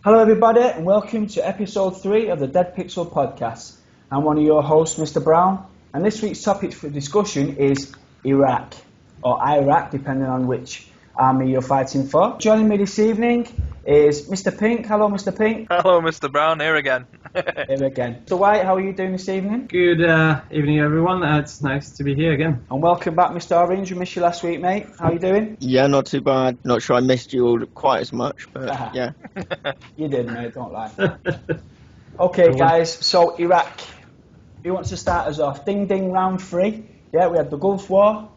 Hello everybody and welcome to episode 3 of the Dead Pixel podcast. I'm one of your hosts, Mr. Brown, and this week's topic for discussion is Iraq, or Iraq, depending on which army you're fighting for. Joining me this evening is Mr. Pink. Hello, Mr. Pink. Hello, Mr. Brown, here again. Here again. So White, how are you doing this evening? Good evening, everyone. It's nice to be here again. And welcome back, Mr. Orange. We missed you last week, mate. How are you doing? Yeah, not too bad. Not sure I missed you all quite as much, but yeah. You did, mate, don't lie. Okay, guys, so Iraq. Who wants to start us off? Ding ding, round 3. Yeah, we had the Gulf War,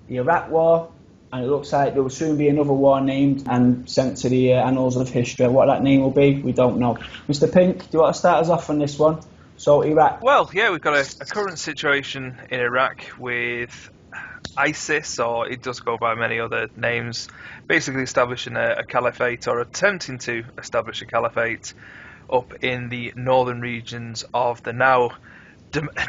the Iraq War, and it looks like there will soon be another war named and sent to the annals of history. What that name will be, we don't know. Mr. Pink, do you want to start us off on this one? So, Iraq. Well, yeah, we've got a current situation in Iraq with ISIS, or it does go by many other names, basically establishing a caliphate, or attempting to establish a caliphate, up in the northern regions of the now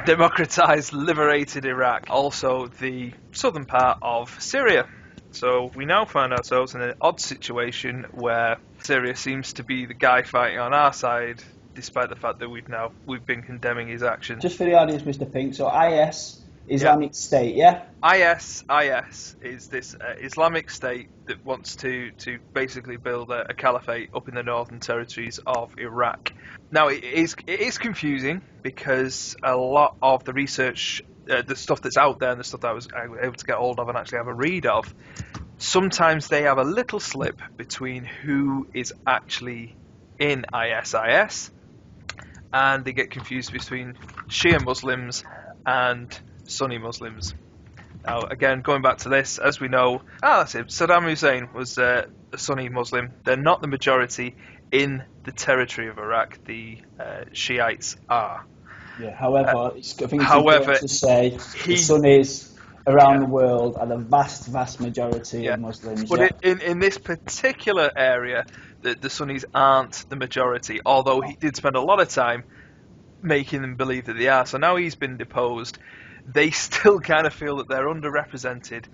democratized, liberated Iraq, also the southern part of Syria. So we now find ourselves in an odd situation where Syria seems to be the guy fighting on our side, despite the fact that we've been condemning his actions. Just for the audience, Mr. Pink, so IS, Islamic State, yeah? IS is this Islamic State that wants to basically build a caliphate up in the northern territories of Iraq. Now, it is confusing because a lot of the research, the stuff that's out there and the stuff that I was able to get hold of and actually have a read of, sometimes they have a little slip between who is actually in ISIS, and they get confused between Shia Muslims and Sunni Muslims. Now, again, going back to this, as we know, that's it. Saddam Hussein was a Sunni Muslim. They're not the majority in the territory of Iraq. The Shiites are. Yeah. However, I think it's important to say the Sunnis around the world are the vast majority of Muslims. But in this particular area, the Sunnis aren't the majority. Although he did spend a lot of time making them believe that they are. So now he's been deposed. They still kind of feel that they're underrepresented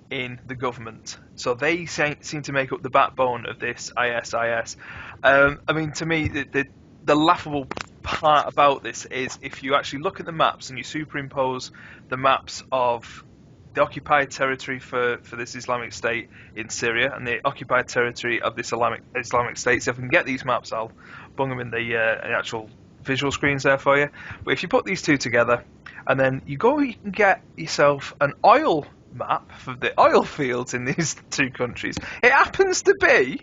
in the government. So they seem to make up the backbone of this ISIS. I mean, to me, the laughable part about this is if you actually look at the maps and you superimpose the maps of the occupied territory for this Islamic State in Syria and the occupied territory of this Islamic State. So if I can get these maps, I'll bung them in the actual visual screens there for you. But if you put these two together, and then you can get yourself an oil map for the oil fields in these two countries. It happens to be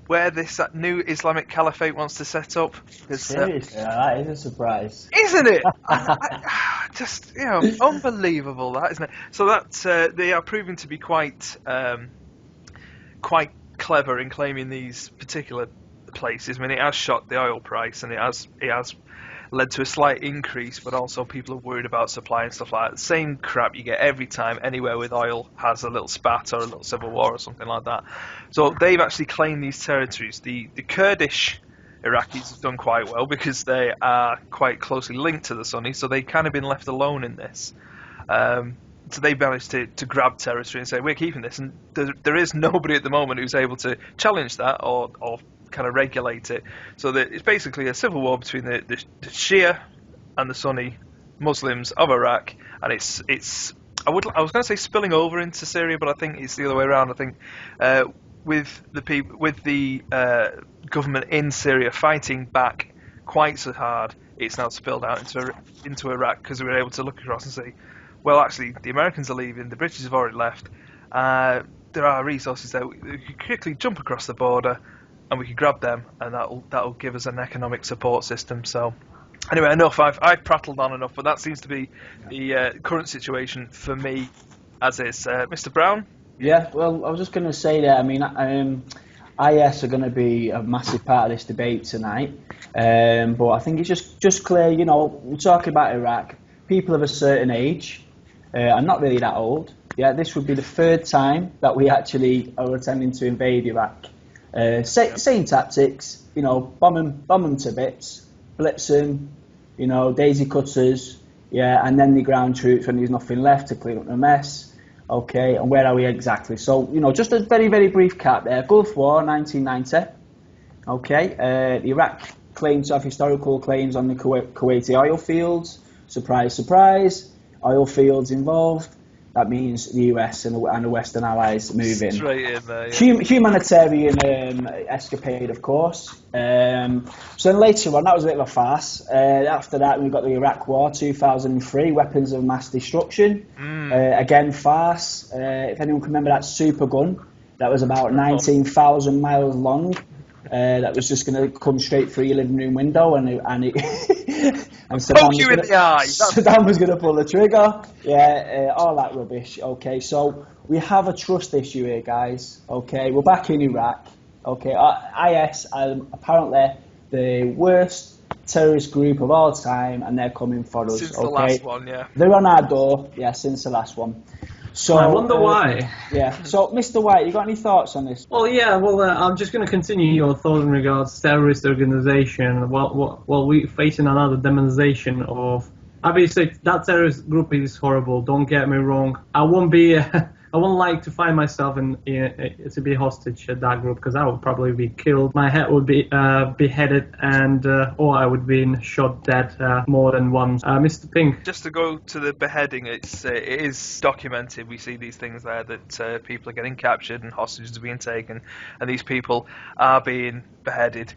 where this new Islamic Caliphate wants to set up. Seriously, that is a surprise. Isn't it? Just, unbelievable that, isn't it? So that they are proving to be quite clever in claiming these particular places. I mean, it has shot the oil price, and it has led to a slight increase, but also people are worried about supply and stuff like that. The same crap you get every time anywhere with oil has a little spat or a little civil war or something like that. So they've actually claimed these territories. The Kurdish Iraqis have done quite well because they are quite closely linked to the Sunnis, so they've kind of been left alone in this. So they managed to grab territory and say, we're keeping this, and there is nobody at the moment who's able to challenge that or kind of regulate it. So that it's basically a civil war between the Shia and the Sunni Muslims of Iraq, and it's I was going to say spilling over into Syria, but I think it's the other way around. I think with the government in Syria fighting back quite so hard, it's now spilled out into Iraq because we were able to look across and say, well, actually, the Americans are leaving, the British have already left. There are resources there. We could quickly jump across the border, and we could grab them, and that'll give us an economic support system. So, anyway, enough. I've prattled on enough, but that seems to be the current situation for me, as is. Mr. Brown? Yeah, well, I was just going to say that. I mean, IS are going to be a massive part of this debate tonight, but I think it's just clear. We're talking about Iraq. People of a certain age. I'm not really that old. Yeah, this would be the 3rd time that we actually are attempting to invade Iraq. Same tactics, bomb them to bits, blitz them, daisy cutters, and then the ground troops when there's nothing left to clean up the mess. Okay, and where are we exactly? So, just a very, very brief cap there. Gulf War, 1990. Okay, Iraq claims to have historical claims on the Kuwaiti oil fields. Surprise, surprise. Oil fields involved. That means the US and the Western allies move in. Straight in there. Yeah. Humanitarian escapade, of course. So then later on, that was a bit of a farce. After that, we got the Iraq War, 2003, weapons of mass destruction. Again, farce. If anyone can remember that super gun, that was about 19,000 miles long. That was just going to come straight through your living room window, and Saddam was going to pull the trigger. Yeah, all that rubbish. Okay, so we have a trust issue here, guys. Okay, we're back in Iraq. Okay, IS are apparently the worst terrorist group of all time, and they're coming for us. Since the last one, yeah. They're on our door. Yeah, since the last one. So, I wonder why. Yeah. So, Mr. White, you got any thoughts on this? Well, yeah. Well, I'm just going to continue your thought in regards to terrorist organization. Well, we're facing another demonization of. Obviously, that terrorist group is horrible. Don't get me wrong. I won't like to find myself to be hostage at that group, because I would probably be killed. My head would be beheaded, and or I would be shot dead more than once. Mr. Pink. Just to go to the beheading, it is documented. We see these things there that people are getting captured and hostages are being taken, and these people are being beheaded.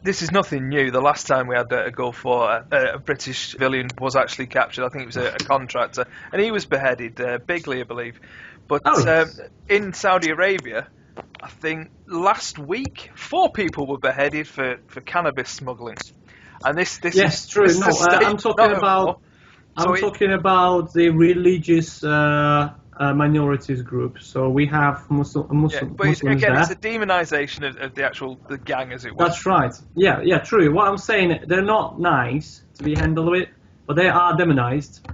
This is nothing new. The last time we had a Gulf War, a British civilian was actually captured. I think it was a contractor, and he was beheaded, Bigley, I believe. But in Saudi Arabia, I think last week, 4 people were beheaded for cannabis smuggling. And this yes, is true. No, I'm talking about the religious minorities group. So we have Muslims but again, there. it's a demonization of the gang, as it was. That's right. Yeah, true. What I'm saying, they're not nice to be handled with, but they are demonized.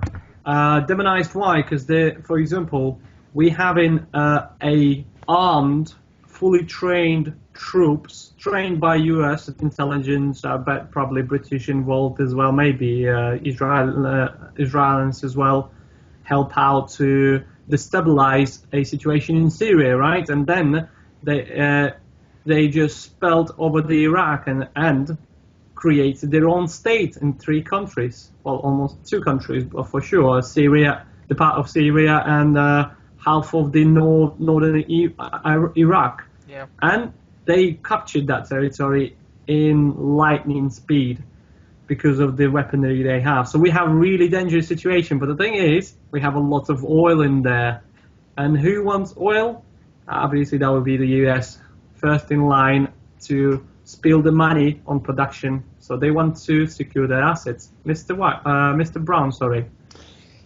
Demonized why? Because for example, we having a armed, fully trained troops trained by U.S. intelligence, but probably British involved as well, maybe Israelis as well, help out to destabilize a situation in Syria, right? And then they just spelled over the Iraq and created their own state in 3 countries, well, almost 2 countries, but for sure, Syria, the part of Syria, and half of the northern Iraq. Yeah. And they captured that territory in lightning speed because of the weaponry they have. So we have a really dangerous situation. But the thing is, we have a lot of oil in there. And who wants oil? Obviously, that would be the US, first in line to spill the money on production. So they want to secure their assets. Mr. Brown, sorry.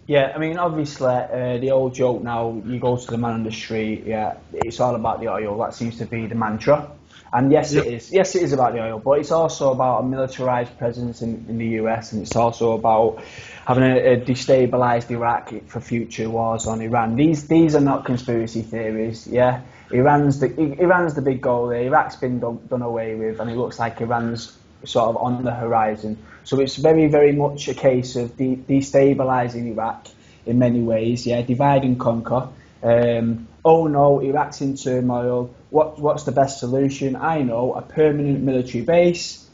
Yeah, I mean, obviously, the old joke now, you go to the man on the street, yeah, it's all about the oil. That seems to be the mantra. And yes, it is. Yes, it is about the oil, but it's also about a militarized presence in the US, and it's also about having a destabilized Iraq for future wars on Iran. These are not conspiracy theories, yeah. Iran's the big goal there. Iraq's been done away with, and it looks like Iran's sort of on the horizon. So it's very, very much a case of destabilising Iraq in many ways, yeah, divide and conquer. Oh no, Iraq's in turmoil. What's the best solution? I know, a permanent military base.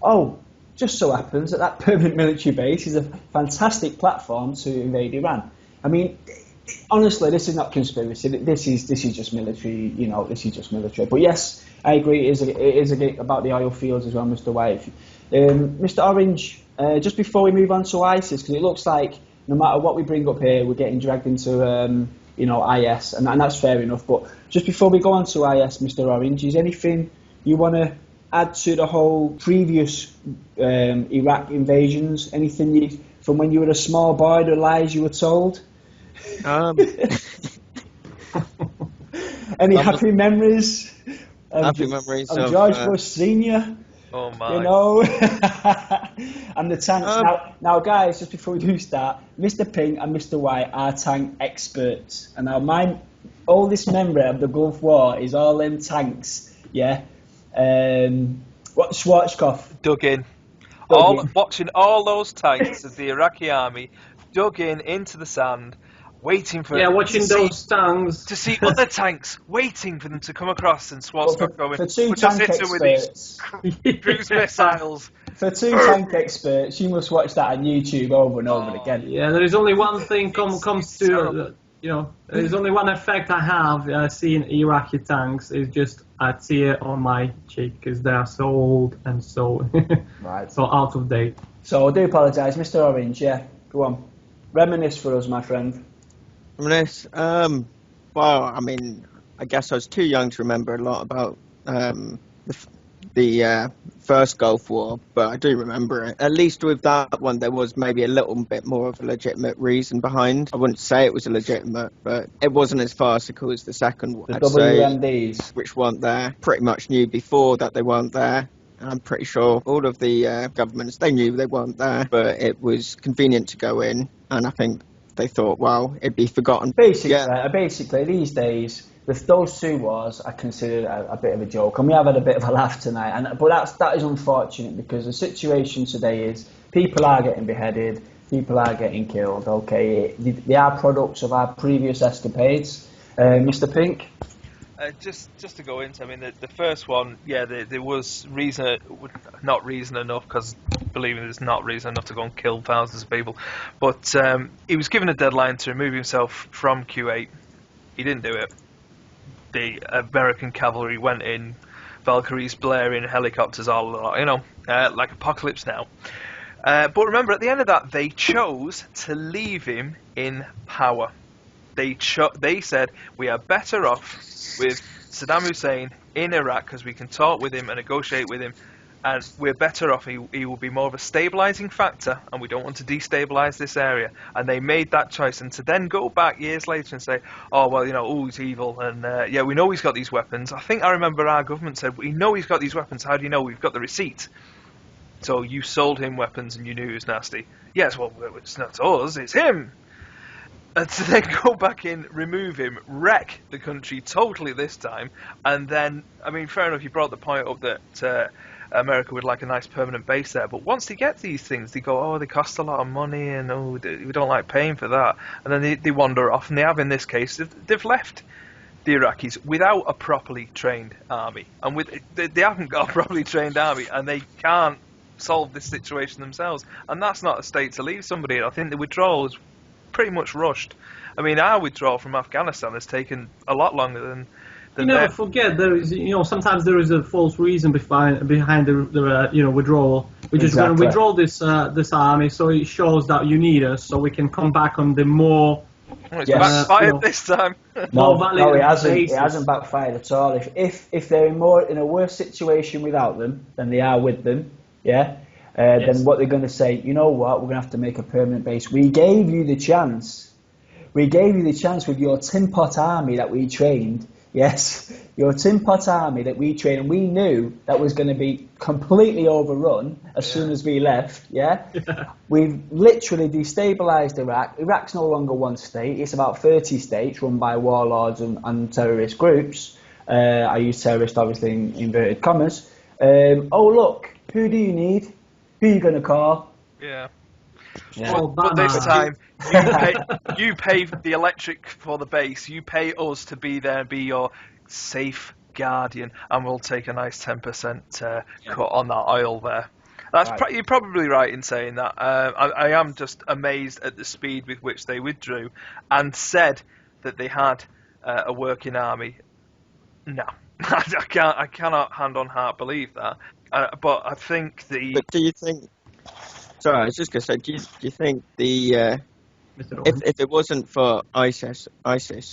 Oh, just so happens that permanent military base is a fantastic platform to invade Iran. I mean, honestly, this is not conspiracy. This is just military. You know, this is just military. But yes, I agree. It is about the oil fields as well, Mr. White. Mr. Orange, just before we move on to ISIS, because it looks like no matter what we bring up here, we're getting dragged into IS, and that's fair enough. But just before we go on to IS, Mr. Orange, is anything you want to add to the whole previous Iraq invasions? Anything from when you were a small boy, the lies you were told? Any happy memories? Happy memories of George Bush Senior. Oh my! You know, and the tanks. Now, guys, just before we do start, Mr. Pink and Mr. White are tank experts, and now my oldest memory of the Gulf War is all them tanks. Yeah. What Schwarzkopf? Dug in. Watching all those tanks of the Iraqi army dug into the sand, waiting for watching those tanks. to see other tanks, waiting for them to come across, and Schwarzkopf going, for two "We'll just tank hit them with these experts, cruise missiles." for two tank experts, you must watch that on YouTube over and over again. Yeah, there is only one thing comes to terrible. there's only one effect I have seeing Iraqi tanks is just a tear on my cheek because they are so old and so Right. so out of date. So I do apologise, Mr. Orange. Yeah, go on, reminisce for us, my friend. Reminisce. Well, I mean, I guess I was too young to remember a lot about the first Gulf War, but I do remember it. At least with that one, there was maybe a little bit more of a legitimate reason behind. I wouldn't say it was illegitimate, but it wasn't as farcical as the second one. The I'd say, WMDs. which weren't there. Pretty much knew before that they weren't there. And I'm pretty sure all of the governments, they knew they weren't there, but it was convenient to go in, and I think they thought, well, it'd be forgotten. Basically, these days, with those two wars, I consider it a bit of a joke, and we have had a bit of a laugh tonight. But that is unfortunate because the situation today is people are getting beheaded, people are getting killed. Okay, they are products of our previous escapades. Mr. Pink. Just to go into, I mean, the first one, yeah, there was not reason enough, because believe me, there's not reason enough to go and kill thousands of people. But he was given a deadline to remove himself from Kuwait. He didn't do it. The American cavalry went in, Valkyries blaring, helicopters all along, like Apocalypse Now. But remember, at the end of that, they chose to leave him in power. They said, we are better off with Saddam Hussein in Iraq because we can talk with him and negotiate with him, and we're better off. He will be more of a stabilising factor, and we don't want to destabilise this area. And they made that choice. And to then go back years later and say, oh, well, he's evil, and yeah, we know he's got these weapons. I think I remember our government said, we know he's got these weapons. How do you know? We've got the receipt. So you sold him weapons and you knew he was nasty. Yes, well, it's not us, it's him. To then go back in, remove him, wreck the country totally this time, and then, I mean, fair enough, you brought the point up that America would like a nice permanent base there, but once they get these things, they go, oh, they cost a lot of money, and oh, we don't like paying for that, and then they wander off, and they have, in this case, they've left the Iraqis without a properly trained army, and they haven't got a properly trained army, and they can't solve this situation themselves, and that's not a state to leave somebody in. I think the withdrawal is pretty much rushed. I mean, our withdrawal from Afghanistan has taken a lot longer than you never forget there is, sometimes there is a false reason behind the withdrawal. We just want to withdraw this army so it shows that you need us, so we can come back on the more. It's backfired this time. No, it hasn't. It hasn't backfired at all. If they're in a worse situation without them than they are with them, yeah. Then what they're going to say, you know what, we're going to have to make a permanent base. We gave you the chance. We gave you the chance with your tin pot army that we trained. Yes, your tin pot army that we trained. And we knew that was going to be completely overrun as soon as we left. Yeah? We've literally destabilised Iraq. Iraq's no longer one state. It's about 30 states run by warlords and terrorist groups. I use terrorist obviously in inverted commas. Oh, look, who do you need? Who are you going to call? Yeah. But this time, you pay the electric for the base. You pay us to be there and be your safe guardian, and we'll take a nice 10% cut on that oil there. That's you're probably right in saying that. I am just amazed at the speed with which they withdrew and said that they had a working army. No, I cannot hand on heart believe that. But I think But do you think? Sorry, I was just going to say, do you think the if it wasn't for ISIS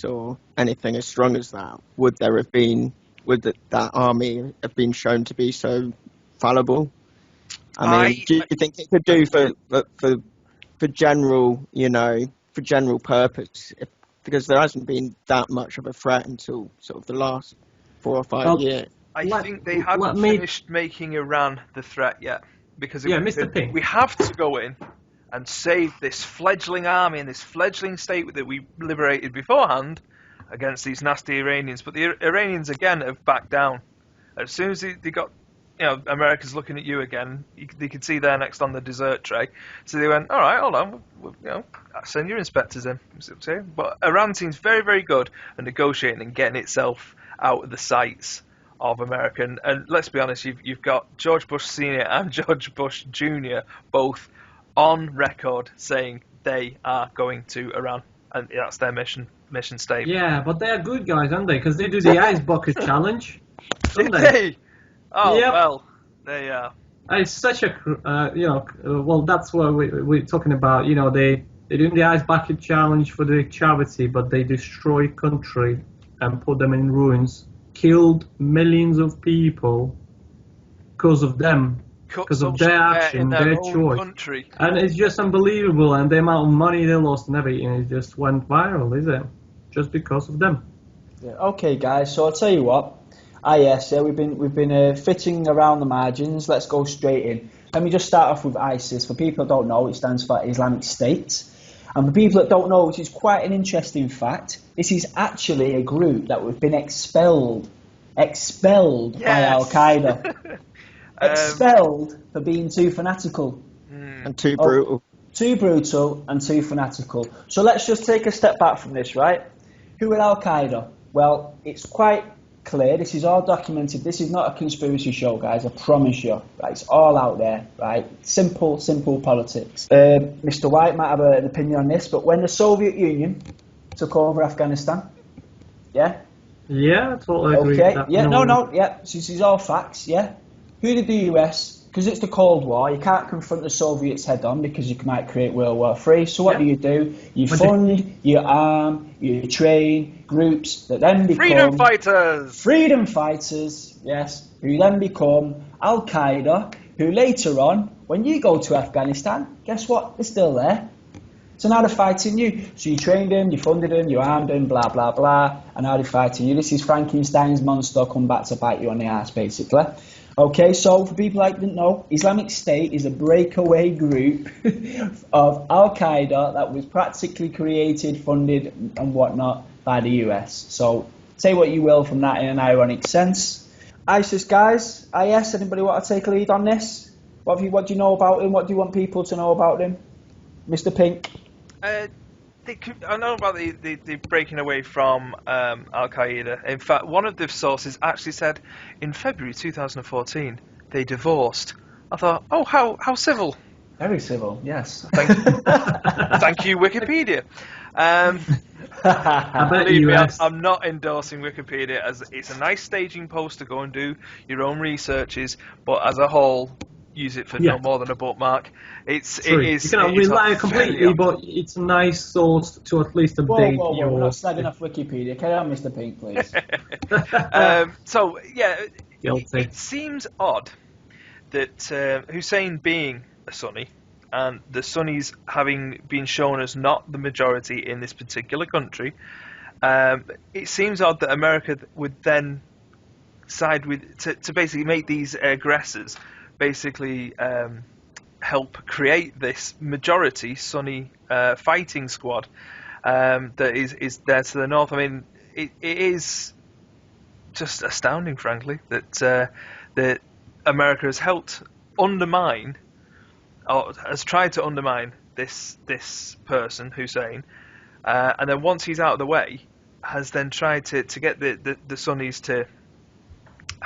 or anything as strong as that, would that army have been shown to be so fallible? I mean, do you think it could do for general, for general purpose? Because there hasn't been that much of a threat until sort of the last 4 or 5 years. I think they haven't finished making Iran the threat yet. Because Mr. Pink, we have to go in and save this fledgling army and this fledgling state that we liberated beforehand against these nasty Iranians. But the Iranians, again, have backed down. As soon as they got America's looking at you again. They could see there next on the dessert tray. So they went, all right, hold on, send your inspectors in. But Iran seems very, very good at negotiating and getting itself out of the sights of America. And let's be honest, you've got George Bush Sr. and George Bush Jr. both on record saying they are going to Iran, and that's their mission statement. Yeah, but they are good guys, aren't they? Because they do the ice bucket challenge, don't they? Oh, yep. Well, they are. It's such a, well, that's what we're talking about. They're doing the ice bucket challenge for the charity, but they destroy country and put them in ruins. Killed millions of people because of them. Because of their action, their choice. Country. And it's just unbelievable, and the amount of money they lost and everything, it just went viral, is it? Just because of them. Yeah, okay, guys, so I'll tell you what. IS, we've been fitting around the margins. Let's go straight in. Let me just start off with ISIS. For people that don't know, it stands for Islamic State. And for people that don't know, which is quite an interesting fact, this is actually a group that we've been expelled yes. by Al-Qaeda. Expelled for being too fanatical. And too brutal. Too brutal and too fanatical. So let's just take a step back from this, right? Who are Al-Qaeda? Well, it's quite clear. This is all documented. This is not a conspiracy show, guys. I promise you. Right? It's all out there, right? Simple politics. Mr. White might have an opinion on this, but when the Soviet Union took over Afghanistan, yeah? Yeah, I totally agree with that. Yeah, yeah. This is all facts, yeah? Who did the US? Because it's the Cold War, you can't confront the Soviets head on because you might create World War III. So what do? You fund, you arm, you train groups that then become Freedom fighters, yes, who then become Al-Qaeda, who later on, when you go to Afghanistan, guess what? They're still there. So now they're fighting you. So you trained them, you funded them, you armed them, blah, blah, blah, and now they're fighting you. This is Frankenstein's monster come back to bite you on the ass, basically. Okay, so for people that didn't know, Islamic State is a breakaway group of Al-Qaeda that was practically created, funded and whatnot by the US. So say what you will from that in an ironic sense. ISIS, guys, IS, anybody want to take a lead on this? What do you know about him? What do you want people to know about him? Mr. Pink? I know about the breaking away from Al-Qaeda. In fact, one of the sources actually said in February 2014 they divorced. I thought, oh, how civil. Very civil, yes. Thank you, Wikipedia. Believe me, I'm not endorsing Wikipedia, as it's a nice staging post to go and do your own researches, but as a whole, use it for no more than a bookmark. It is. You cannot rely completely, but it's a nice source to at least update your. We're not slagging off Wikipedia. Carry on, Mr. Pink, please. So yeah, Guilty. It seems odd that Hussein being a Sunni and the Sunnis having been shown as not the majority in this particular country, it seems odd that America would then side with to basically make these aggressors basically help create this majority Sunni fighting squad that is there to the north. I mean, it is just astounding, frankly, that America has helped undermine, or has tried to undermine this person, Hussein, and then once he's out of the way, has then tried to get the Sunnis to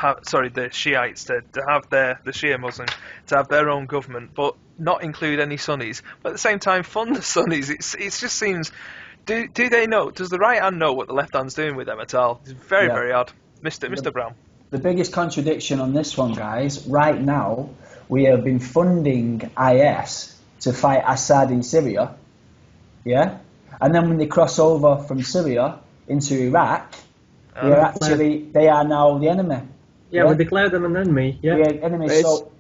the Shiites to have the Shia Muslims to have their own government, but not include any Sunnis. But at the same time, fund the Sunnis. It just seems. Do they know? Does the right hand know what the left hand's doing with them at all? It's very very odd, Mr. Brown. The biggest contradiction on this one, guys. Right now, we have been funding IS to fight Assad in Syria, yeah, and then when they cross over from Syria into Iraq, they are now the enemy. Yeah, we declared them an enemy. Yeah, enemy. So,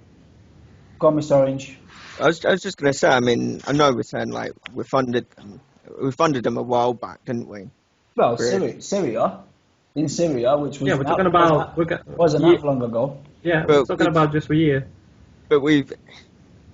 go on, Mr. Orange. I was just going to say. I mean, I know we're saying like we funded them a while back, didn't we? Well, Syria, which was we're talking about wasn't that long ago. Yeah, we're talking about just a year. But we've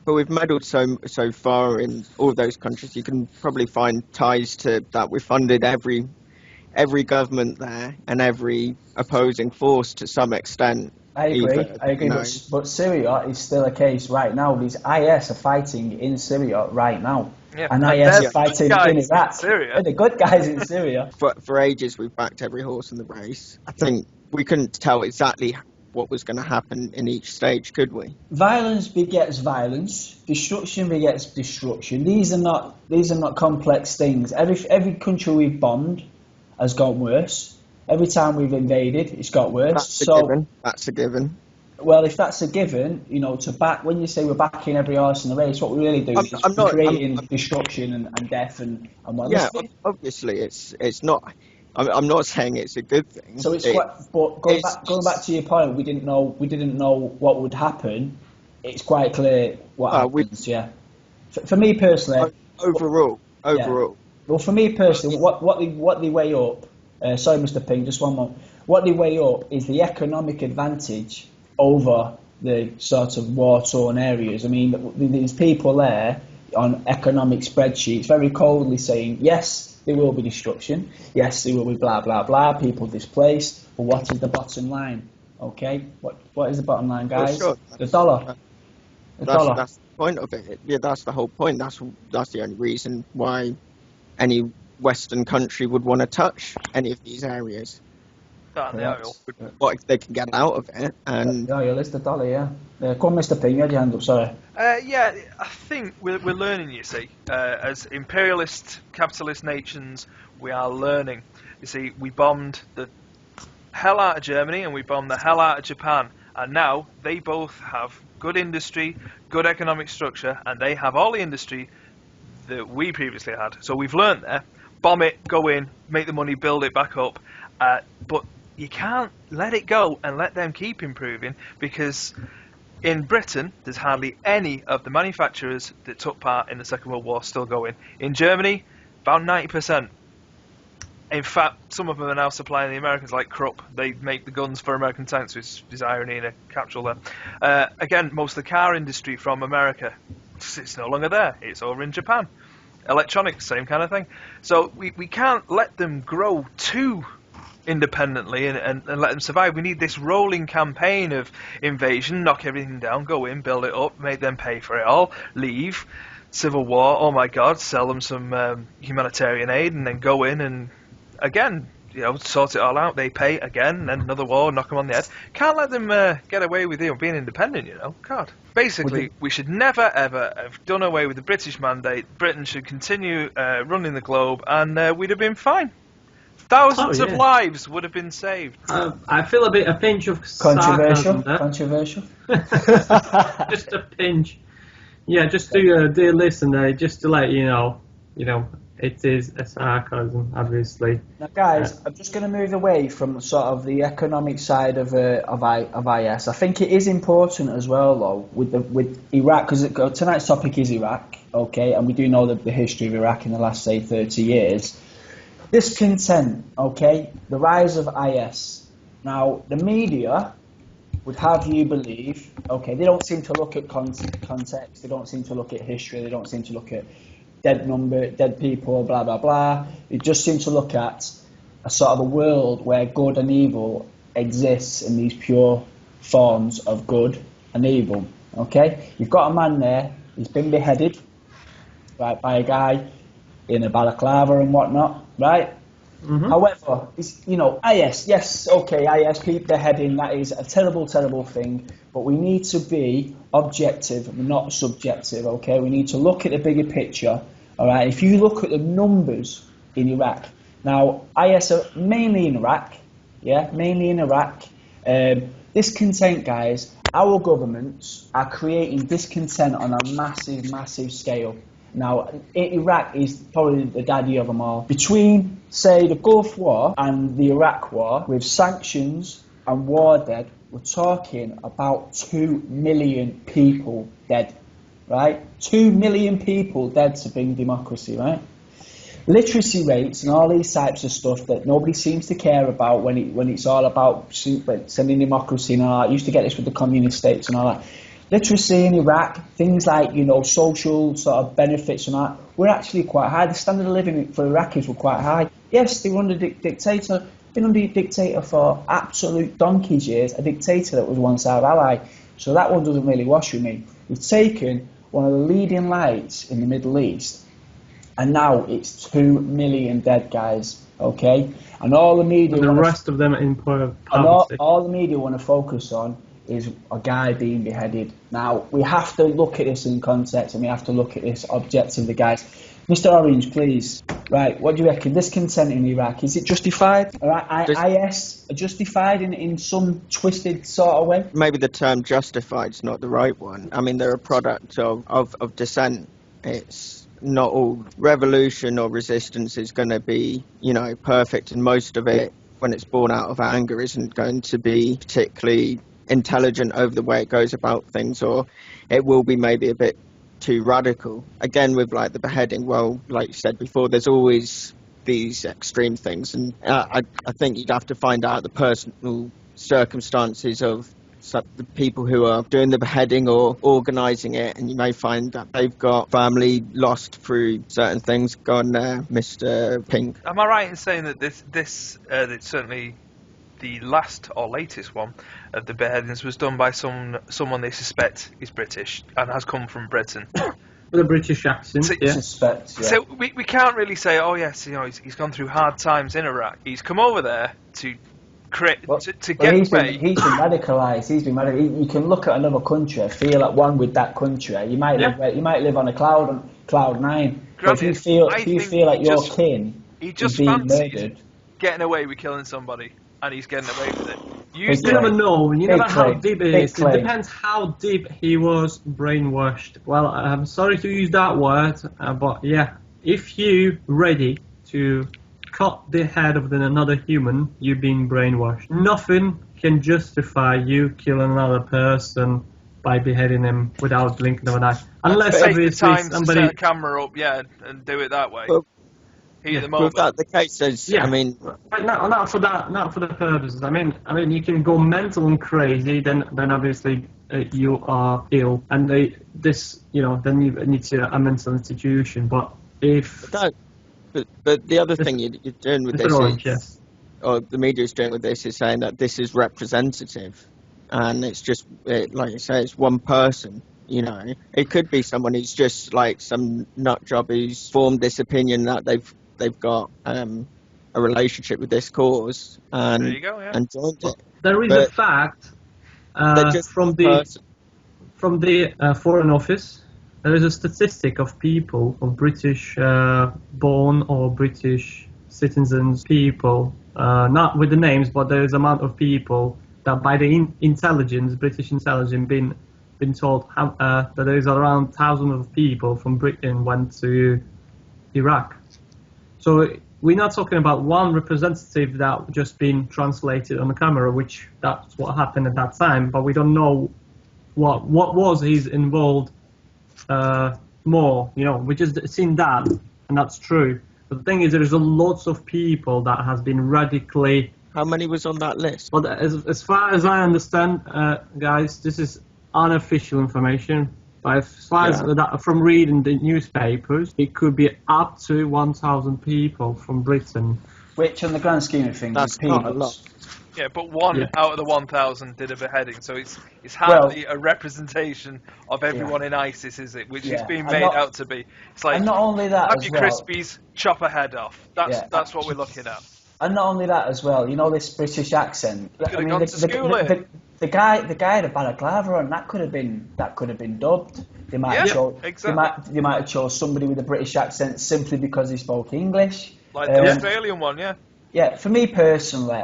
meddled so far in all of those countries. You can probably find ties to that. We funded every government there and every opposing force to some extent. I agree. either, I agree. you know. But Syria is still a case right now. These IS are fighting in Syria right now. Yeah. And And IS they're are the fighting good guys in in Iraq. Syria. They're the good guys in Syria. For ages, we've backed every horse in the race. I think we couldn't tell exactly what was going to happen in each stage, could we? Violence begets violence. Destruction begets destruction. These are not complex things. Every country we've bombed has got worse. Every time we've invaded, it's got worse. That's a given. Well, if that's a given, when you say we're backing every horse in the race, what we're really doing is creating destruction and death and what. Yeah, obviously it's not. I'm not saying it's a good thing. So but going back to your point, we didn't know what would happen. It's quite clear what happens. Yeah. For me personally. Overall. Yeah. Well, for me personally, what they weigh up. Sorry, Mr. Ping, just one more. What they weigh up is the economic advantage over the sort of war-torn areas. I mean, these people there on economic spreadsheets very coldly saying, yes, there will be destruction, yes, there will be blah, blah, blah, people displaced, but what is the bottom line? Okay? What is the bottom line, guys? Sure. The dollar. That's the point of it. Yeah, that's the whole point. That's the only reason why any Western country would want to touch any of these areas. What if they can get out of it? And it's the dollar, yeah. Come on, Mr. Ping, you had your hand up, sorry. Yeah, I think we're learning, you see. As imperialist, capitalist nations, we are learning. You see, we bombed the hell out of Germany and we bombed the hell out of Japan. And now they both have good industry, good economic structure, and they have all the industry that we previously had. So we've learned there. Bomb it, go in, make the money, build it back up. But you can't let it go and let them keep improving, because in Britain there's hardly any of the manufacturers that took part in the Second World War still going. In Germany, about 90%. In fact, some of them are now supplying the Americans, like Krupp. They make the guns for American tanks, which is irony in a capsule there. Again, most of the car industry from America, it's no longer there. It's over in Japan. Electronics, same kind of thing. So we can't let them grow too independently and let them survive. We need this rolling campaign of invasion, knock everything down, go in, build it up, make them pay for it all, leave, civil war, oh my god, sell them some humanitarian aid, and then go in and again, sort it all out. They pay again, then another war, knock them on the head. Can't let them get away with being independent, God. Basically, we should never ever have done away with the British mandate. Britain should continue running the globe, and we'd have been fine. Thousands of lives would have been saved. I feel a pinch of controversial. Just a pinch. Yeah, just to your dear listener, just to let you know, it is a sarcasm, obviously. Now, guys, I'm just going to move away from sort of the economic side of IS. I think it is important as well, though, with Iraq, because tonight's topic is Iraq, okay, and we do know the history of Iraq in the last, say, 30 years. Discontent, okay, the rise of IS. Now, the media would have you believe, okay, they don't seem to look at context, they don't seem to look at history, they don't seem to look at dead people, blah, blah, blah. They just seem to look at a sort of a world where good and evil exists in these pure forms of good and evil, okay? You've got a man there, he's been beheaded, right, by a guy in a balaclava and whatnot, right? Mm-hmm. However, IS, yes, okay, IS, people beheading, that is a terrible, terrible thing, but we need to be objective, not subjective, okay? We need to look at the bigger picture, all right? If you look at the numbers in Iraq, now, IS are mainly in Iraq, yeah, mainly in Iraq. Discontent, guys, our governments are creating discontent on a massive, massive scale. Now, Iraq is probably the daddy of them all. Between, say, the Gulf War and the Iraq War, with sanctions and war dead, we're talking about 2 million people dead, right? 2 million people dead to bring democracy, right? Literacy rates and all these types of stuff that nobody seems to care about when it's all about sending democracy and all that. I used to get this with the communist states and all that. Literacy in Iraq, things like, social sort of benefits and that, were actually quite high. The standard of living for Iraqis were quite high. Yes, they were under dictator, been under a dictator for absolute donkey's years, a dictator that was once our ally. So that one doesn't really wash with me. We've taken one of the leading lights in the Middle East, and now it's 2 million dead, guys. Okay, and all the media. The rest of them in all the media want to focus on is a guy being beheaded. Now we have to look at this in context, and we have to look at this objectively, guys. Mr. Orange, please. Right, what do you reckon? Discontent in Iraq, is it justified? All right, IS justified in some twisted sort of way? Maybe the term justified is not the right one. I mean, they're a product of dissent. It's not all revolution or resistance is going to be, perfect, and most of it, when it's born out of anger, isn't going to be particularly intelligent over the way it goes about things, or it will be maybe a bit too radical. Again, with like the beheading, well, like you said before, there's always these extreme things, and I think you'd have to find out the personal circumstances of the people who are doing the beheading or organising it, and you may find that they've got family lost through certain things. Go on there, Mr. Pink. Am I right in saying that this certainly the last or latest one of the beheadings was done by someone they suspect is British and has come from Britain? With a British accent, So- yeah. Suspect, yeah. So we can't really say, oh yes, he's gone through hard times in Iraq. He's come over there to create to get he's away. been radicalised. He's been radicalised. You can look at another country, feel at one with that country. You might live on a cloud nine. But if you feel like your kin He is just being fancied murdered, getting away with killing somebody, and he's getting away with it. You never know. You never know how deep it is. claim. It depends how deep he was brainwashed. Well, I'm sorry to use that word, but yeah, if you ready to cut the head of another human, you've been brainwashed. Nothing can justify you killing another person by beheading him without blinking of an eye, unless take the obviously time to somebody. set a camera up, and do it that way. Well, Heat of the With moment. that the case, Yeah. I mean, But not for that, not for the purposes. I mean, you can go mental and crazy. Then obviously you are ill, and then you need to a mental institution. But if but the other thing you're doing with this Orange, is, yes. or the media is doing with this, is saying that this is representative, and it's just like you say, it's one person. It could be someone who's just like some nut job who's formed this opinion that they've got a relationship with this cause and There you go, yeah. and joined it. There is But a fact They're just from the Foreign Office. There is a statistic of people, of British born or British citizens, people, not with the names, but there is amount of people that by the British intelligence, been told that there is around thousands of people from Britain went to Iraq. So we're not talking about one representative that just been translated on the camera, which that's what happened at that time, but we don't know what was he's involved more. We just seen that, and that's true. But the thing is, there is a lots of people that has been radically. How many was on that list? But as far as I understand, guys, this is unofficial information. But as far as that, from reading the newspapers, it could be up to 1,000 people from Britain. which on the grand scheme of things That's is not a peanuts. lot. Yeah, but one Yeah. out of the 1,000 did a beheading, so it's hardly a representation of everyone in ISIS, is it? Which is being And made not- out to be. It's like, And not only that have as your well. Crispies, chop a head off. That's what we're looking at. And not only that as well, this British accent. Could've gone to school the guy had a balaclava on. That could have been dubbed. They might have chose, exactly. they might have chose somebody with a British accent simply because he spoke English. Like the Australian one, yeah. Yeah, for me personally,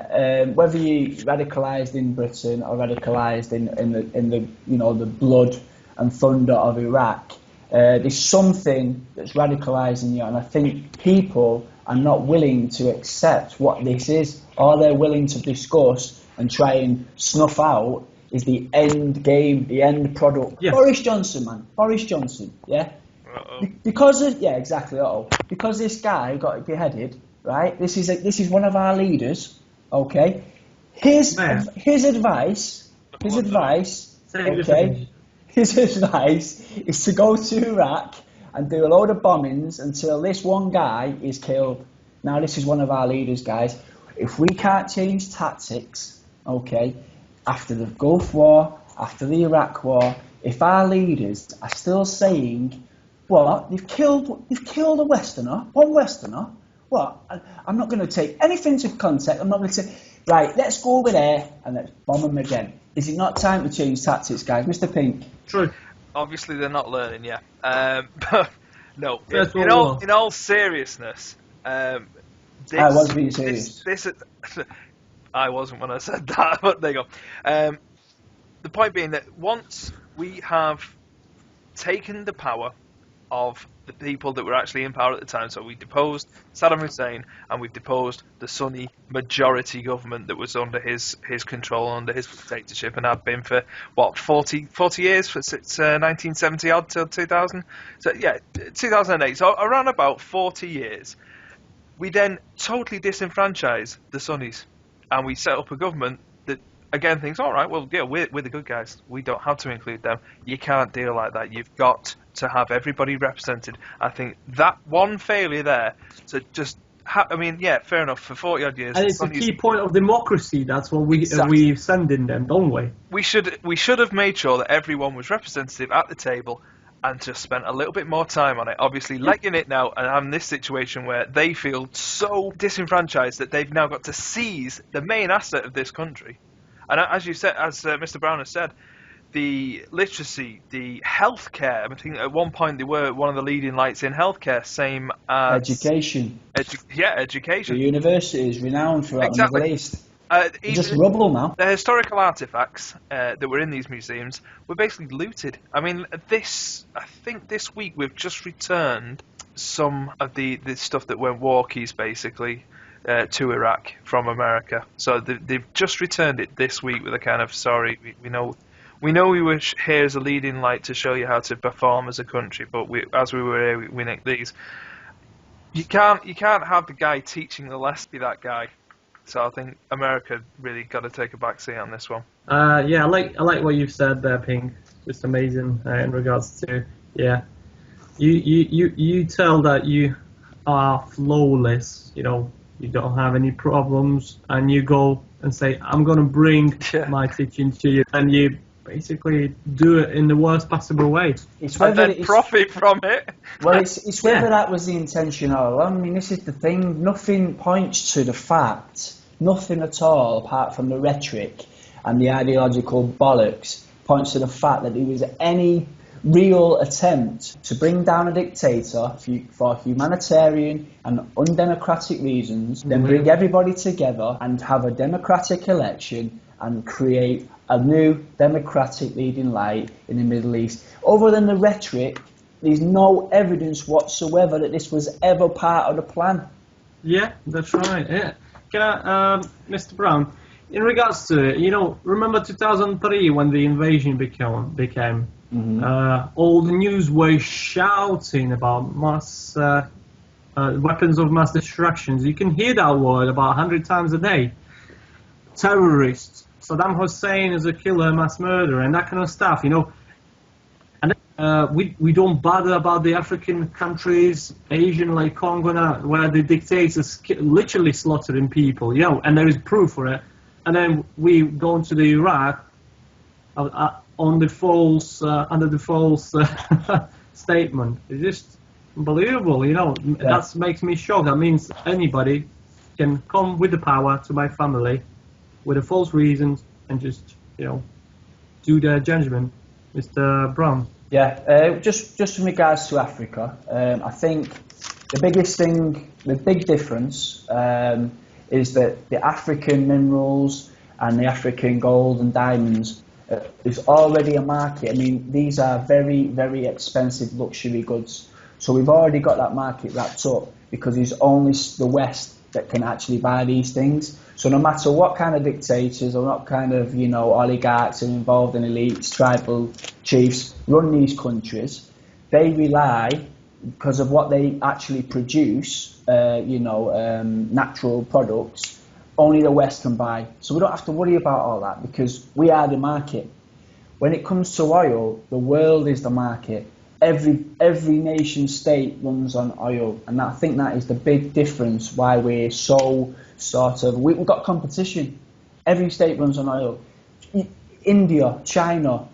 whether you radicalised in Britain or radicalised in the blood and thunder of Iraq, there's something that's radicalising you, and I think people are not willing to accept what this is. All they're willing to discuss and try and snuff out is the end game, the end product. Yeah. Boris Johnson, man. Boris Johnson, yeah? Uh-oh. Because this guy got beheaded, right? This is one of our leaders, okay? His Man. advice, okay? His advice is to go to Iraq and do a load of bombings until this one guy is killed. Now, this is one of our leaders, guys. if we can't change tactics, okay, after the Gulf War, after the Iraq War, if our leaders are still saying, what, you've killed a Westerner, one Westerner, what, I'm not going to take anything to contact, I'm not going to say, right, let's go over there and let's bomb them again. Is it not time to change tactics, guys? Mr. Pink? True. Obviously, they're not learning yet. But no, Yes, in all seriousness, I was being serious. I wasn't when I said that, but there you go. The point being that once we have taken the power of the people that were actually in power at the time, so we deposed Saddam Hussein and we've deposed the Sunni majority government that was under his control, under his dictatorship, and had been for, what, 40 years, since 1970 odd till 2000? So, yeah, 2008, so around about 40 years. We then totally disenfranchise the Sunnis, and we set up a government that, again, thinks, all right, well, yeah, we're the good guys. We don't have to include them. You can't deal like that. You've got to have everybody represented. I think that one failure there, so just, I mean, yeah, fair enough, for 40-odd years. And it's a key point of democracy. That's what we send in them, don't we? We should have made sure that everyone was representative at the table and just spent a little bit more time on it. Obviously, letting it now and having this situation where they feel so disenfranchised that they've now got to seize the main asset of this country. And as you said, as Mr. Brown has said, the literacy, the healthcare. I think at one point they were one of the leading lights in healthcare, same as education. Education. The university is renowned throughout the Middle East. Just rubble now. The historical artifacts that were in these museums were basically looted. I mean, I think this week we've just returned some of the stuff that went walkies, basically, to Iraq from America. So they've just returned it this week with a kind of, sorry, we know we were here as a leading light to show you how to perform as a country, but as we were here, we nicked these. You can't have the guy teaching the lesson be that guy. So I think America really got to take a back seat on this one. Yeah, I like what you've said there, Pink. Just amazing in regards to, yeah. You tell that you are flawless, you know, you don't have any problems, and you go and say, I'm going to bring my teaching to you, and you basically do it in the worst possible way. And then profit from it. Well, it's whether that was the intention all along. I mean, this is the thing. Nothing points to the fact, nothing at all, apart from the rhetoric and the ideological bollocks, points to the fact that there was any real attempt to bring down a dictator for humanitarian and undemocratic reasons, then bring everybody together and have a democratic election and create a new democratic leading light in the Middle East. Other than the rhetoric, there's no evidence whatsoever that this was ever part of the plan. Yeah, that's right. Yeah. Can I, Mr. Brown, in regards to it, you know, remember 2003 when the invasion became all the news were shouting about mass weapons of mass destruction. You can hear that word about 100 times a day. Terrorists. Saddam Hussein is a killer, mass murderer, and that kind of stuff, you know. And we don't bother about the African countries, Asian like Congo now, where the dictators literally slaughtering people, you know, and there is proof for it. And then we go into the Iraq on the false, under the false statement. It's just unbelievable, you know. Yeah. That makes me shocked. That means anybody can come with the power to my family with the false reasons and just, you know, do their judgment. Mr. Brown. Yeah, just in regards to Africa, I think the biggest thing, the big difference is that the African minerals and the African gold and diamonds is already a market. I mean, these are very, very expensive luxury goods. So we've already got that market wrapped up because it's only the West that can actually buy these things. So no matter what kind of dictators or what kind of, you know, oligarchs are involved in elites, tribal chiefs run these countries, they rely, because of what they actually produce, natural products, only the West can buy. So we don't have to worry about all that because we are the market. When it comes to oil, the world is the market. every nation state runs on oil, and I think that is the big difference why we're so sort of we've got competition. Every state runs on oil. India, China,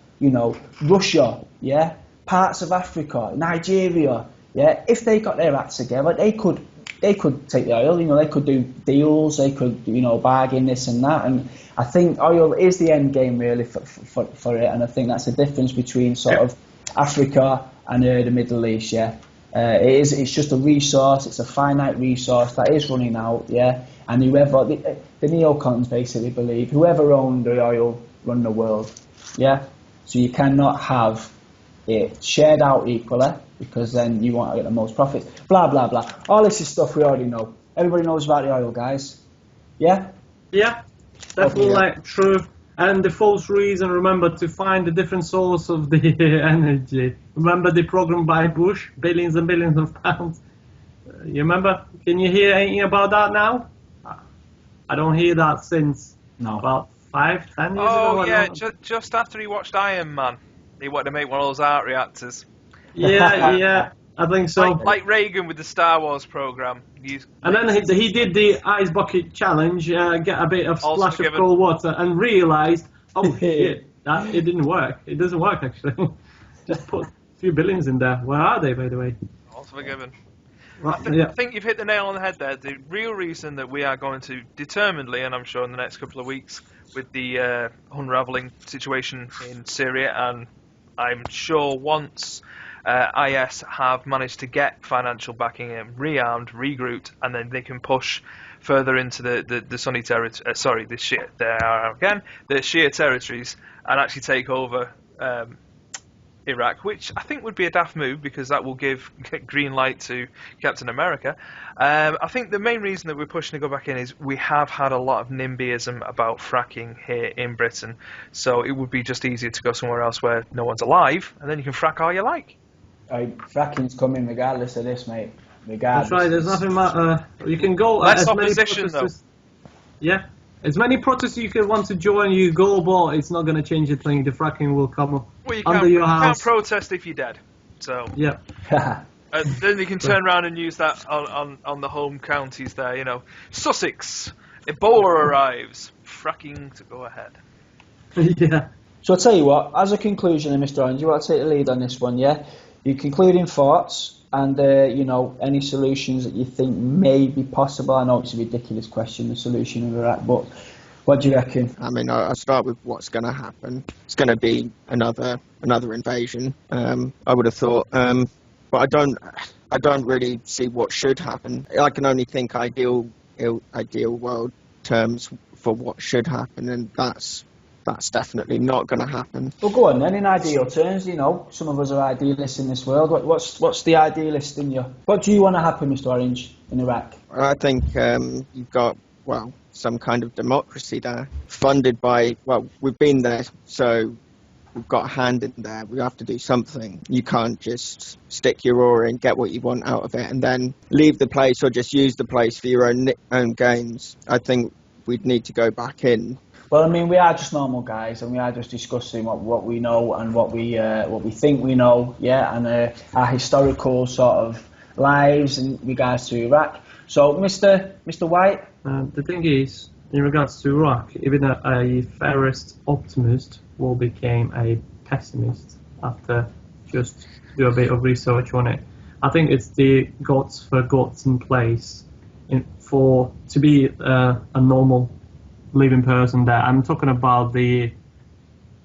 Russia, yeah, parts of Africa, Nigeria, yeah. If they got their acts together, they could take the oil. They could do deals. They could bargain this and that. And I think oil is the end game really for it. And I think that's the difference between sort of Africa and the Middle East. Yeah, it's just a resource. It's a finite resource that is running out. Yeah, and whoever the neocons basically believe whoever owned the oil run the world. Yeah, so you cannot have it shared out equally, because then you want to get the most profits. Blah, blah, blah. All this is stuff we already know. Everybody knows about the oil, guys. Yeah? Yeah, definitely true. And the false reason, remember, to find a different source of the energy. Remember the program by Bush, billions and billions of pounds? You remember? Can you hear anything about that now? I don't hear that since about 5-10 years ago. Oh, yeah, just after he watched Iron Man. He wanted to make one of those arc reactors. Yeah, I think so. Like Reagan with the Star Wars program. And then he did the ice bucket challenge, get a bit of splash of cold water, and realised, oh shit, that it didn't work. It doesn't work actually. Just put a few billions in there. Where are they, by the way? Also forgiven. Right, I think you've hit the nail on the head there. The real reason that we are going to determinedly, and I'm sure in the next couple of weeks, with the unravelling situation in Syria, and I'm sure once IS have managed to get financial backing and rearmed, regrouped, and then they can push further into the Sunni territory. The Shia territories, and actually take over Iraq, which I think would be a daft move, because that will give green light to Captain America. I think the main reason that we're pushing to go back in is we have had a lot of NIMBYism about fracking here in Britain, so it would be just easier to go somewhere else where no one's alive, and then you can frack all you like. Fracking's coming regardless of this, mate. Regardless. That's right, there's nothing matter. You can go less as opposition, many though. Yeah. As many protests you can want to join, you go, but it's not going to change a thing. The fracking will come well, under your house. You can't protest if you're dead. So yeah. Then you can turn around and use that on the home counties there. Sussex, Ebola arrives, fracking to go ahead. Yeah. So I'll tell you what, as a conclusion, Mr. Orange, you want to take the lead on this one, yeah? Your concluding thoughts and, any solutions that you think may be possible. I know it's a ridiculous question, the solution of Iraq, but what do you reckon? I mean, I'll start with what's going to happen. It's going to be another invasion. I would have thought, but I don't really see what should happen. I can only think ideal world terms for what should happen, and that's definitely not going to happen. Well, go on then, in ideal terms, some of us are idealists in this world. What's the idealist in you? What do you want to happen, Mr. Orange, in Iraq? I think you've got, some kind of democracy there, funded by, we've been there, so we've got a hand in there. We have to do something. You can't just stick your oar in, get what you want out of it, and then leave the place or just use the place for your own gains. I think we'd need to go back in. Well, I mean, we are just normal guys, and we are just discussing what we know and what we think we know, yeah, and our historical sort of lives in regards to Iraq. So, Mr. White? The thing is, in regards to Iraq, even a fairest optimist will become a pessimist after just do a bit of research on it. I think it's the gods forgotten place to be a normal living person there. I'm talking about the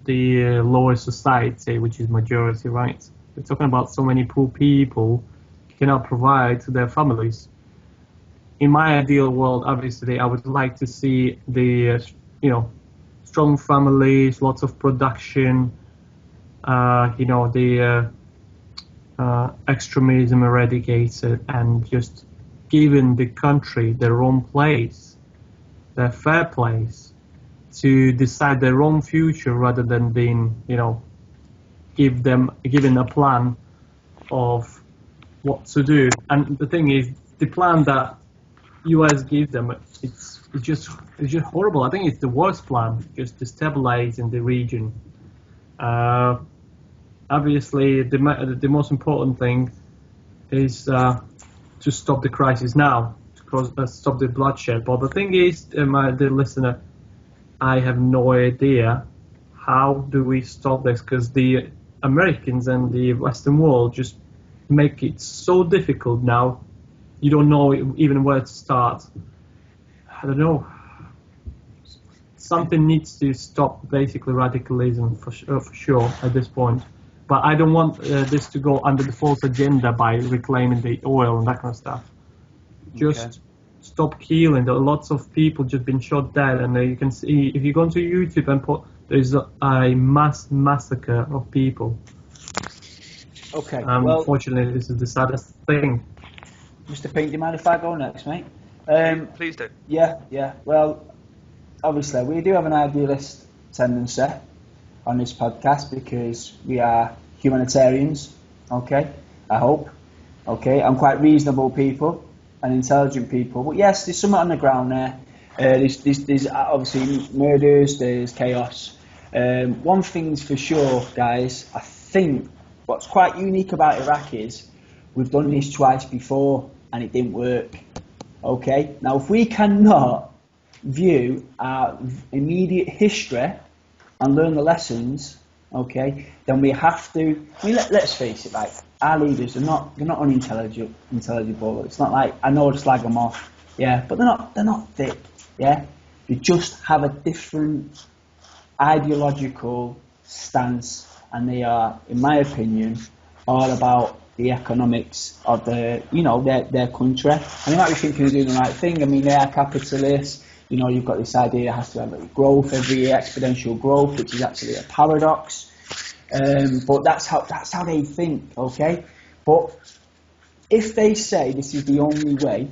lower society, which is majority, right? We're talking about so many poor people cannot provide to their families. In my ideal world, obviously, I would like to see the strong families, lots of production, the extremism eradicated, and just giving the country their own place, their fair place, to decide their own future rather than being, given a plan of what to do. And the thing is, the plan that US gives them, it's just horrible. I think it's the worst plan, just to stabilize in the region. And obviously the most important thing is to stop the crisis now, to stop the bloodshed. But the thing is, my dear listener, I have no idea how do we stop this, because the Americans and the Western world just make it so difficult now. You don't know even where to start. I don't know. Something needs to stop basically radicalism for sure at this point. But I don't want this to go under the false agenda by reclaiming the oil and that kind of stuff. Just stop killing. There are lots of people just been shot dead, and you can see if you go onto YouTube and put there's a mass massacre of people. Okay. Unfortunately, this is the saddest thing. Mr. Pink, do you mind if I go next, mate? Please do. Yeah. Well, obviously, we do have an idealist tendency on this podcast because we are humanitarians, okay? I hope, okay? I'm quite reasonable people and intelligent people. But yes, there's something on the ground there. There's obviously murders, there's chaos. One thing's for sure, guys, I think what's quite unique about Iraq is we've done this twice before and it didn't work, okay? Now, if we cannot view our immediate history and learn the lessons, okay, then we have to. I mean, let's face it, like our leaders are they're not unintelligible. It's not like I know to slag them off, yeah, but they're not thick, yeah. They just have a different ideological stance, and they are, in my opinion, all about the economics of their country. And they might be thinking they're doing the right thing. I mean, they are capitalists. You know, you've got this idea it has to have growth every year, exponential growth, which is actually a paradox. But that's how they think, okay? But if they say this is the only way,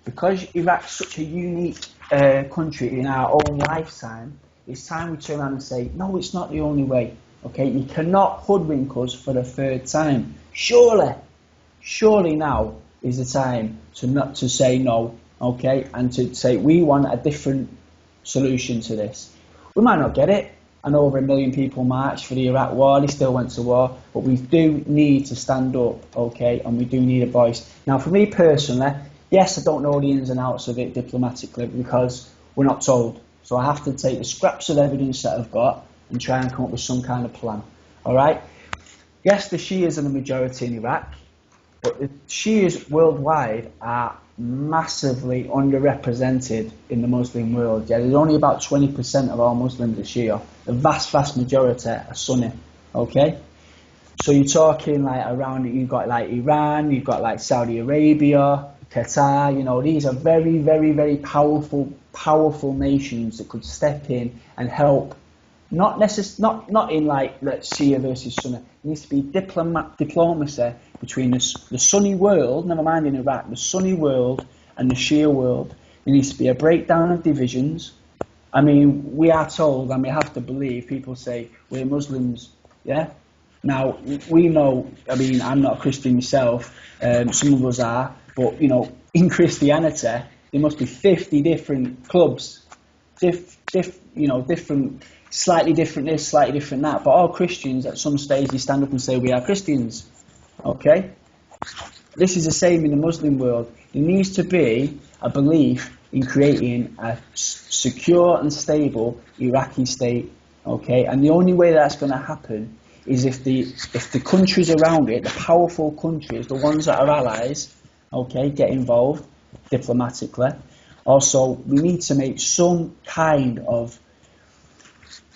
because Iraq's such a unique country in our own lifetime, it's time we turn around and say, no, it's not the only way, okay? You cannot hoodwink us for the third time. Surely now is the time to say no, okay, and to say we want a different solution to this. We might not get it. I know over 1 million people marched for the Iraq war. They still went to war, but we do need to stand up, okay, and we do need a voice. Now, for me personally, yes, I don't know the ins and outs of it diplomatically because we're not told. So I have to take the scraps of evidence that I've got and try and come up with some kind of plan. All right? Yes, the Shias are the majority in Iraq, but the Shias worldwide are massively underrepresented in the Muslim world. Yeah, there's only about 20% of all Muslims are Shia. The vast majority are Sunni. Okay, so you're talking like around. You've got like Iran, you've got like Saudi Arabia, Qatar. You know, these are very powerful nations that could step in and help. Not in like let's Shia versus Sunni. It needs to be diplomacy between the Sunni world, never mind in Iraq, the Sunni world and the Shia world. There needs to be a breakdown of divisions. I mean, we are told, and we have to believe, people say, we're Muslims, yeah? Now, we know, I mean, I'm not a Christian myself, some of us are, but, you know, in Christianity, there must be 50 different clubs, different, slightly different this, slightly different that, but all Christians, at some stage, they stand up and say, we are Christians. Okay, this is the same in the Muslim world. There needs to be a belief in creating a secure and stable Iraqi state. Okay, and the only way that's going to happen is if the countries around it, the powerful countries, the ones that are allies, okay, get involved diplomatically. Also, we need to make some kind of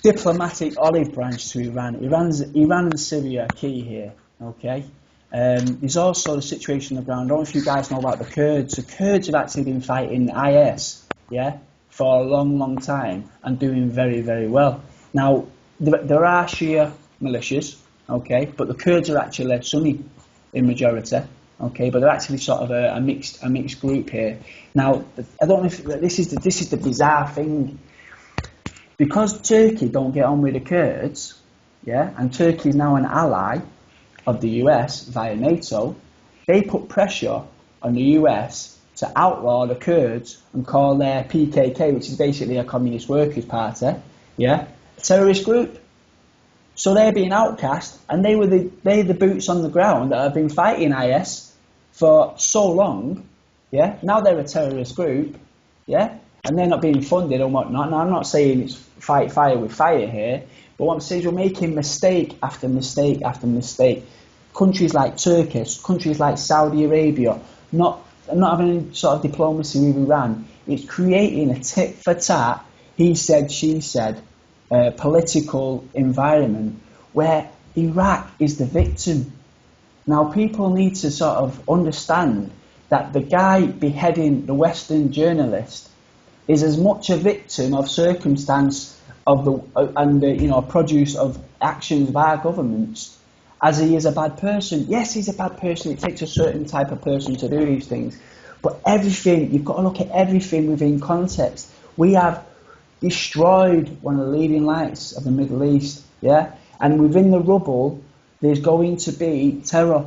diplomatic olive branch to Iran. Iran and Syria are key here. Okay. There's also the situation on the ground. I don't know if you guys know about the Kurds. The Kurds have actually been fighting IS, yeah, for a long time and doing very well. Now, there are Shia militias, okay, but the Kurds are actually Sunni in majority, okay, but they're actually sort of a mixed group here. Now, I don't know if this is the bizarre thing, because Turkey don't get on with the Kurds, yeah, and Turkey is now an ally of the US via NATO. They put pressure on the US to outlaw the Kurds and call their PKK, which is basically a communist workers' party, yeah, a terrorist group. So they're being outcast, and they're the boots on the ground that have been fighting IS for so long. Yeah, now they're a terrorist group. Yeah, and they're not being funded and whatnot. Now I'm not saying it's fight fire with fire here, but what I'm saying is we're making mistake after mistake after mistake. Countries like Turkey, countries like Saudi Arabia, not having any sort of diplomacy with Iran. It's creating a tit for tat, he said, she said, political environment where Iraq is the victim. Now people need to sort of understand that the guy beheading the Western journalist is as much a victim of circumstance of the produce of actions of our governments as he is a bad person. Yes, he's a bad person. It takes a certain type of person to do these things. But everything, you've got to look at everything within context. We have destroyed one of the leading lights of the Middle East, yeah? And within the rubble, there's going to be terror,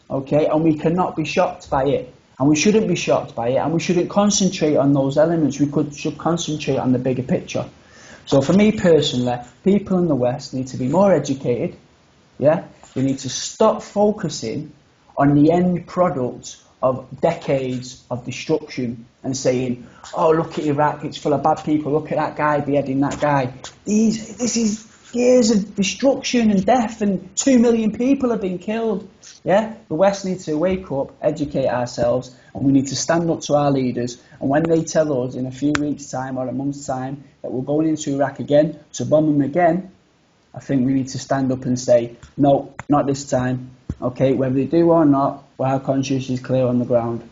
okay? And we cannot be shocked by it. And we shouldn't be shocked by it. And we shouldn't concentrate on those elements. We should concentrate on the bigger picture. So for me personally, people in the West need to be more educated, yeah? They need to stop focusing on the end product of decades of destruction and saying, oh, look at Iraq, it's full of bad people, look at that guy beheading that guy. This is years of destruction and death, and 2 million people have been killed. Yeah? The West needs to wake up, educate ourselves, and we need to stand up to our leaders. And when they tell us in a few weeks' time or a month's time that we're going into Iraq again to bomb them again, I think we need to stand up and say, no, not this time. Okay, whether they do or not, well, our conscience is clear on the ground.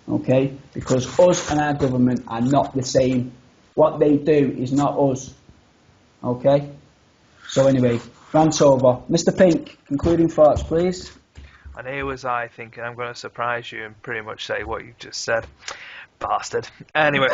Okay, because us and our government are not the same. What they do is not us. Okay, so anyway, rant over. Mr. Pink, concluding thoughts, please. And here was I thinking I'm going to surprise you and pretty much say what you just said. Bastard. Anyway.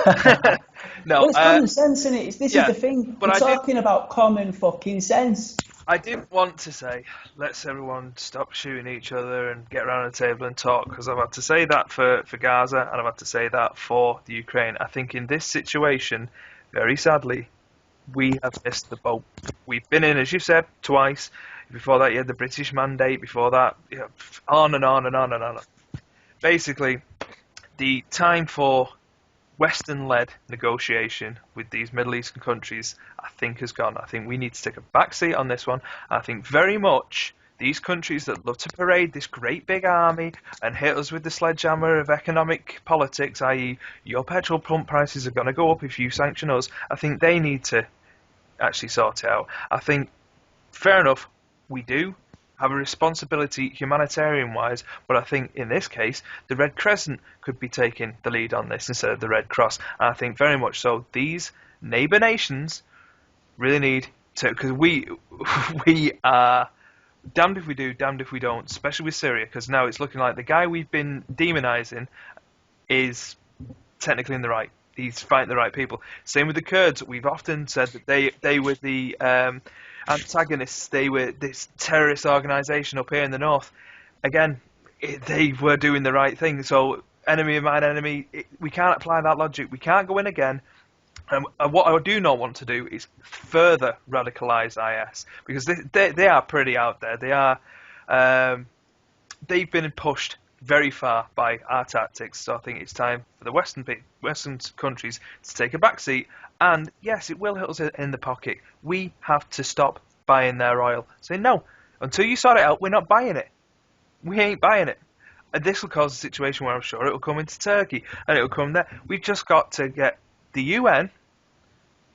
No. Well, it's common sense, isn't it? This is the thing. We're talking about common fucking sense. I did want to say, let's everyone stop shooting each other and get around the table and talk, because I've had to say that for Gaza and I've had to say that for the Ukraine. I think in this situation, very sadly, we have missed the boat. We've been in, as you said, twice. Before that, you had the British mandate. Before that, on and on and on and on. Basically, the time for Western-led negotiation with these Middle Eastern countries, I think, has gone. I think we need to take a back seat on this one. I think very much these countries that love to parade this great big army and hit us with the sledgehammer of economic politics, i.e. your petrol pump prices are going to go up if you sanction us, I think they need to actually sort it out. I think, fair enough, we do have a responsibility humanitarian-wise, but I think in this case the Red Crescent could be taking the lead on this instead of the Red Cross. And I think very much so these neighbour nations really need to, because we are damned if we do, damned if we don't, especially with Syria, because now it's looking like the guy we've been demonising is technically in the right. He's fighting the right people. Same with the Kurds. We've often said that they were the antagonists. They were this terrorist organisation up here in the north. Again, they were doing the right thing. So enemy of mine, enemy. We can't apply that logic. We can't go in again. And what I do not want to do is further radicalise IS, because they are pretty out there. They are. They've been pushed very far by our tactics. So I think it's time for the Western countries to take a back seat. And yes, it will hit us in the pocket. We have to stop buying their oil. Say no, until you sort it out, we're not buying it. We ain't buying it. And this will cause a situation where I'm sure it will come into Turkey and it will come there. We've just got to get the UN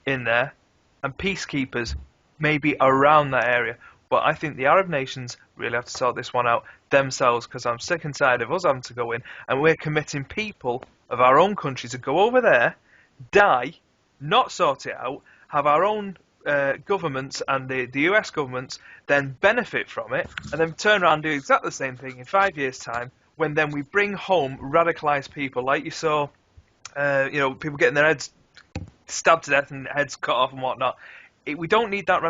in there and peacekeepers maybe around that area. But I think the Arab nations really have to sort this one out themselves, because I'm sick and tired of us having to go in and we're committing people of our own country to go over there, die, not sort it out, have our own governments and the US governments then benefit from it, and then turn around and do exactly the same thing in 5 years' time, when then we bring home radicalised people, like you saw, people getting their heads stabbed to death and heads cut off and whatnot. We don't need that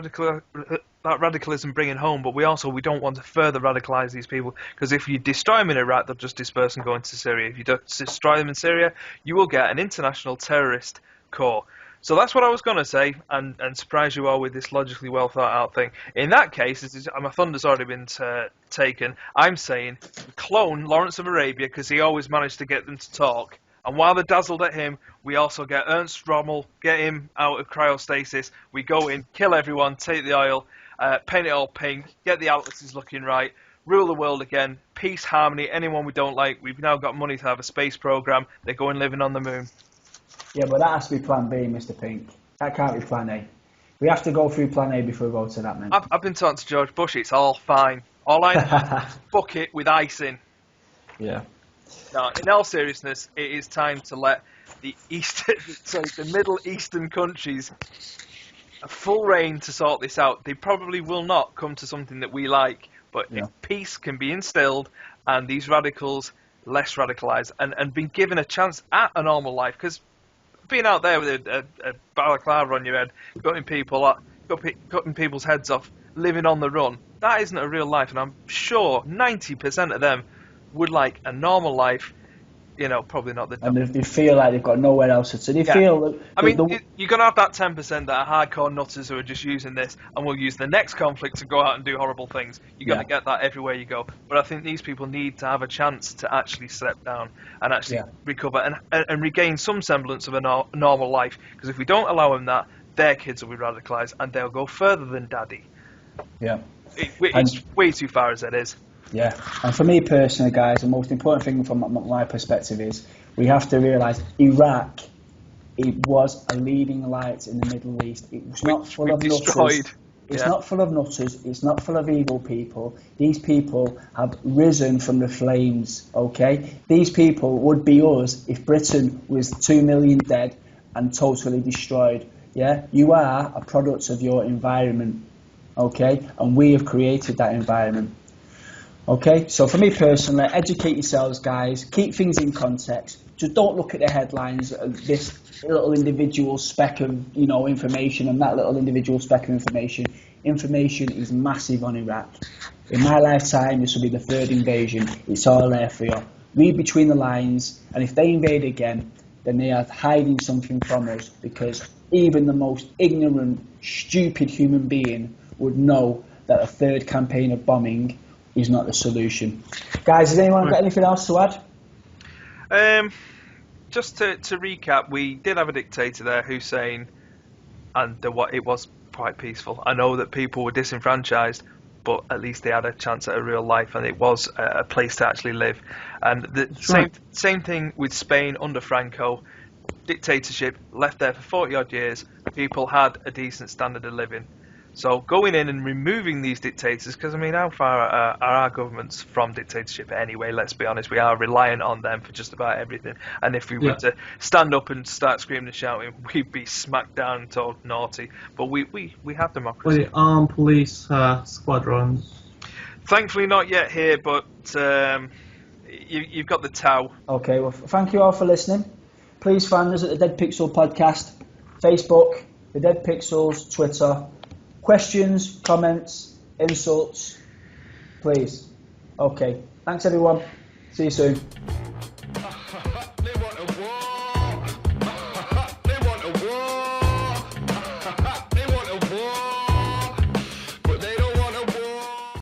radicalism bringing home, but we don't want to further radicalise these people, because if you destroy them in Iraq, they'll just disperse and go into Syria. If you destroy them in Syria, you will get an international terrorist corps. So that's what I was going to say, and surprise you all with this logically well thought out thing. In that case, my thunder's already been taken. I'm saying clone Lawrence of Arabia because he always managed to get them to talk. And while they're dazzled at him, we also get Ernst Rommel, get him out of cryostasis. We go in, kill everyone, take the oil, paint it all pink, get the atlases looking right, rule the world again, peace, harmony. Anyone we don't like, we've now got money to have a space program. They're going living on the moon. Yeah, but that has to be plan B, Mr. Pink. That can't be plan A. We have to go through plan A before we go to that, man. I've been talking to George Bush. It's all fine. All I know is bucket with ice in. Yeah. No, in all seriousness, it is time to let the the Middle Eastern countries a full reign to sort this out. They probably will not come to something that we like, but if peace can be instilled and these radicals less radicalised and been given a chance at a normal life, because being out there with a balaclava on your head, cutting people's heads off, living on the run, that isn't a real life, and I'm sure 90% of them would like a normal life, probably not the... And they feel like they've got nowhere else to... They feel... You're going to have that 10% that are hardcore nutters who are just using this and will use the next conflict to go out and do horrible things. You're going to get that everywhere you go. But I think these people need to have a chance to actually step down and actually recover and regain some semblance of a normal life. Because if we don't allow them that, their kids will be radicalised and they'll go further than daddy. Yeah. It's way too far as it is. Yeah, and for me personally, guys, the most important thing from my perspective is we have to realise Iraq, it was a leading light in the Middle East. It was not full of nutters. It's not full of nutters. It's not full of evil people. These people have risen from the flames, okay? These people would be us if Britain was 2 million dead and totally destroyed, yeah? You are a product of your environment, okay? And we have created that environment. Okay, so for me personally, educate yourselves, guys. Keep things in context. Just don't look at the headlines of this little individual speck of, information and that little individual speck of information. Information is massive on Iraq. In my lifetime, this will be the 3rd invasion. It's all there for you. Read between the lines, and if they invade again, then they are hiding something from us, because even the most ignorant, stupid human being would know that a 3rd campaign of bombing is not the solution. Guys, has anyone got anything else to add? Just to recap, we did have a dictator there, Hussein, and it was quite peaceful. I know that people were disenfranchised, but at least they had a chance at a real life, and it was a place to actually live. And the same thing with Spain under Franco. Dictatorship, left there for 40 odd years, people had a decent standard of living. So going in and removing these dictators, because how far are our governments from dictatorship anyway? Let's be honest, we are reliant on them for just about everything. And if we were to stand up and start screaming and shouting, we'd be smacked down and told naughty. But we have democracy. The armed police squadrons. Thankfully not yet here, but you've got the Tau. Okay, well, thank you all for listening. Please find us at the Dead Pixel Podcast, Facebook, the Dead Pixels, Twitter. Questions, comments, insults, please. Okay. Thanks, everyone. See you soon.